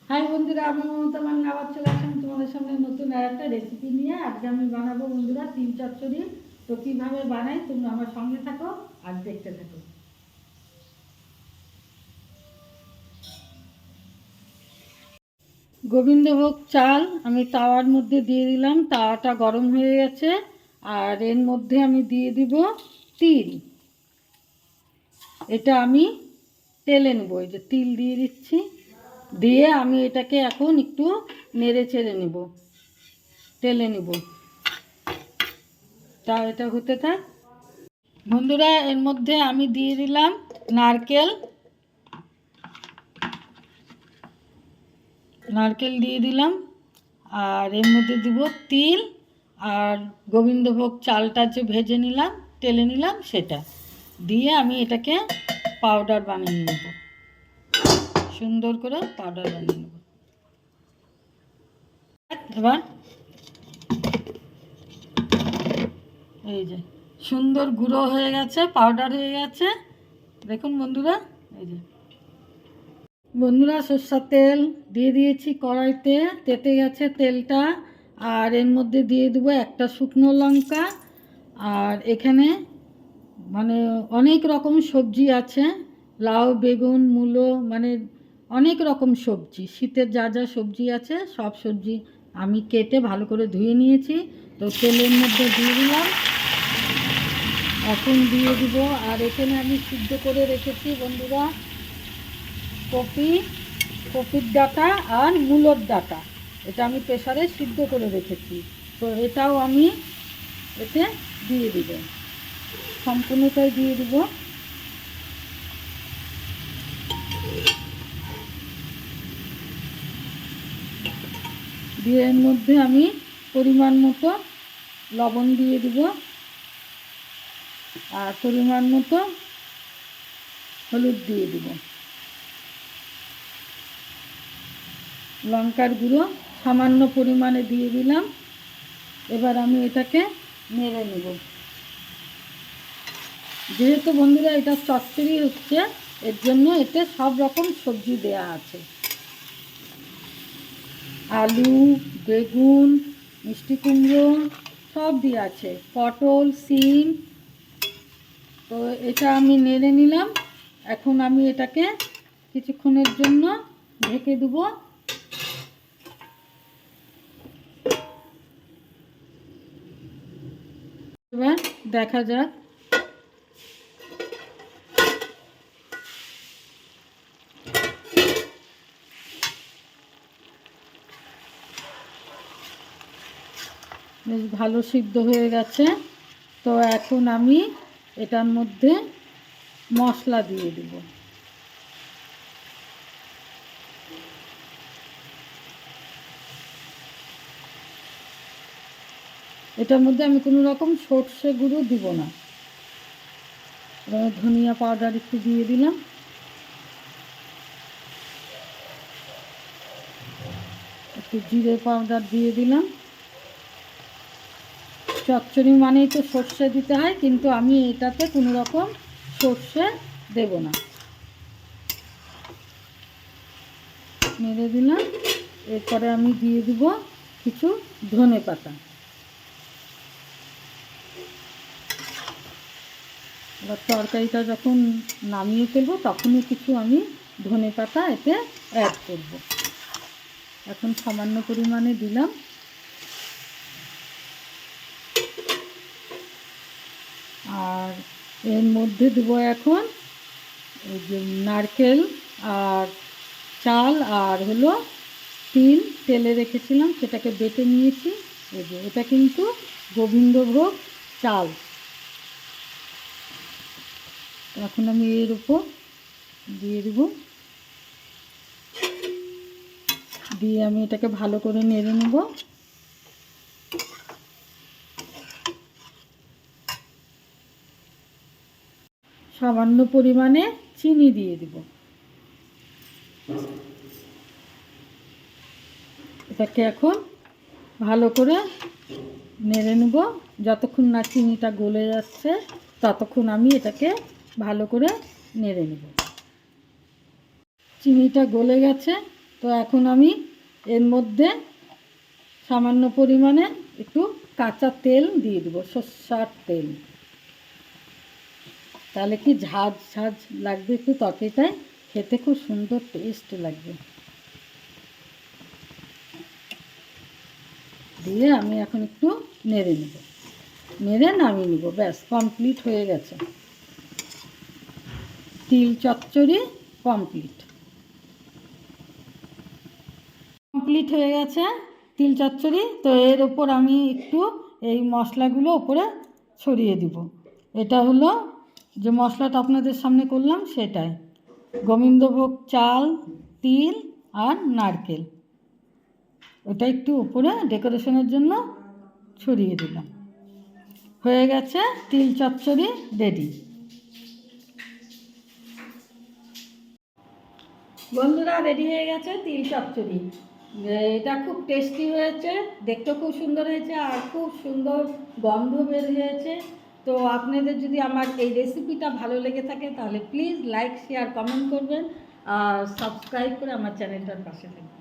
High বন্ধুরা, আমি মমতা মান আবার চলে আসলাম তোমাদের সামনে নতুন আর একটা রেসিপি নিয়ে। আজকে আমি বানাবো বন্ধুরা তিল চচ্চড়ি। তো কীভাবে বানাই তোমরা আমার সঙ্গে থাকো আর দেখতে থাকো। গোবিন্দভোগ চাল আমি তাওয়ার মধ্যে দিয়ে দিলাম, তাওয়াটা গরম হয়ে গেছে। আর এর মধ্যে আমি দিয়ে দিব তিল। এটা আমি তেলে নেবো, এই যে তিল দিয়ে দিচ্ছি। দিয়ে আমি এটাকে এখন একটু নেড়ে চেড়ে নেব, তেলে নেব। তা এটা হতে থাক বন্ধুরা। এর মধ্যে আমি দিয়ে দিলাম নারকেল, নারকেল দিয়ে দিলাম। আর এর মধ্যে দিব তিল আর গোবিন্দভোগ চালটা যে ভেজে নিলাম, তেলে নিলাম, সেটা দিয়ে আমি এটাকে পাউডার বানিয়ে নেব, সুন্দর করে পাউডার বানিয়ে নেব। এবার এই যে সুন্দর গুঁড়ো হয়ে গেছে, পাউডার হয়ে গেছে, দেখুন বন্ধুরা। এই যে বন্ধুরা সরষের তেল দিয়ে দিয়েছি কড়াইতে, তেতে গেছে তেলটা। আর এর মধ্যে দিয়ে দেবো একটা শুকনো লঙ্কা। আর এখানে মানে অনেক রকম সবজি আছে, লাউ, বেগুন, মূলো, মানে অনেক রকম সবজি, শীতের যা যা সবজি আছে সব সবজি আমি কেটে ভালো করে ধুয়ে নিয়েছি। তো তেলের মধ্যে দিয়ে দিলাম, এখন দিয়ে দিব। আর এখানে আমি সিদ্ধ করে রেখেছি বন্ধুরা কপির ডাঁটা আর মূলোর ডাঁটা, এটা আমি প্রেসারে সিদ্ধ করে রেখেছি। তো এটাও আমি এতে দিয়ে দিব, সম্পূর্ণটাই দিয়ে দিব। দিয়ে এর মধ্যে আমি পরিমাণ মতো লবণ দিয়ে দিব আর পরিমাণ মতো হলুদ দিয়ে দিব, লঙ্কার গুঁড়ো সামান্য পরিমাণে দিয়ে দিলাম। এবার আমি এটাকে নেড়ে নেব। যেহেতু বন্ধুরা এটা চচ্চড়ি হচ্ছে, এর জন্য এতে সব রকম সবজি দেয়া আছে, আলু, বেগুন, মিষ্টি কুমড়ো সব দিয়ে আছে, পটল, সিম। তো এটা আমি নেড়ে নিলাম। এখন আমি এটাকে কিছুক্ষণের জন্য ঢেকে দেবো। এবার দেখা যাক। বেশ ভালো সিদ্ধ হয়ে গেছে। তো এখন আমি এটার মধ্যে মশলা দিয়ে দেব। এটার মধ্যে আমি কোনো রকম সর্ষে গুঁড়ো দিব না। ধনিয়া পাউডার একটু দিয়ে দিলাম, একটু জিরে পাউডার দিয়ে দিলাম। চচ্চড়ি মানেই তো সর্ষে দিতে হয়, কিন্তু আমি এটাতে কোনো রকম সর্ষে দেব না। নেড়ে দিলাম। এরপরে আমি দিয়ে দিব কিছু ধনে পাতা। এবার তরকারিটা যখন নামিয়ে ফেলবো তখনই কিছু আমি ধনে পাতা এতে অ্যাড করব। এখন সামান্য পরিমাণে দিলাম। আর এর মধ্যে দেবো এখন এই যে নারকেল আর চাল আর হলো তিল তেলে রেখেছিলাম, সেটাকে বেটে নিয়েছি। এই যে এটা কিন্তু গোবিন্দভোগ চাল। এখন আমি এর উপর দিয়ে দেব, দিয়ে আমি এটাকে ভালো করে নেড়ে নেব। সামান্য পরিমাণে চিনি দিয়ে দিব। এটাকে এখন ভালো করে নেড়ে নেব, যতক্ষণ না চিনিটা গলে যাচ্ছে ততক্ষণ আমি এটাকে ভালো করে নেড়ে নেব। চিনিটা গলে গেছে, তো এখন আমি এর মধ্যে সামান্য পরিমাণে একটু কাঁচা তেল দিয়ে দেবো, সরষের তেল। তাহলে কি ঝাঁঝ ঝাঁঝ লাগবে, একটু তরকারিটায় খেতে খুব সুন্দর টেস্ট লাগবে। দিয়ে আমি এখন একটু নেড়ে নেব, নেড়ে নামিয়ে নেব। ব্যাস কমপ্লিট হয়ে গেছে, তিল চচ্চড়ি কমপ্লিট। কমপ্লিট হয়ে গেছে তিল চচ্চড়ি। তো এর ওপর আমি একটু এই মশলাগুলো ওপরে ছড়িয়ে দিব। এটা হলো যে মশলাটা আপনাদের সামনে করলাম সেটাই, গোবিন্দভোগ চাল, তিল আর নারকেল, ওটা একটু উপরে ডেকোরেশনের জন্য ছড়িয়ে দিলাম। হয়ে গেছে তিল চচ্চড়ি রেডি। বন্ধুরা, রেডি হয়ে গেছে তিল চচ্চড়ি। এটা খুব টেস্টি হয়েছে, দেখতেও খুব সুন্দর হয়েছে আর খুব সুন্দর গন্ধ বের হয়েছে। তো আপনাদের যদি আমার এই রেসিপিটা ভালো লেগে থাকে তাহলে প্লিজ লাইক, শেয়ার, কমেন্ট করবেন আর সাবস্ক্রাইব করে আমার চ্যানেলটার পাশে থাকবেন।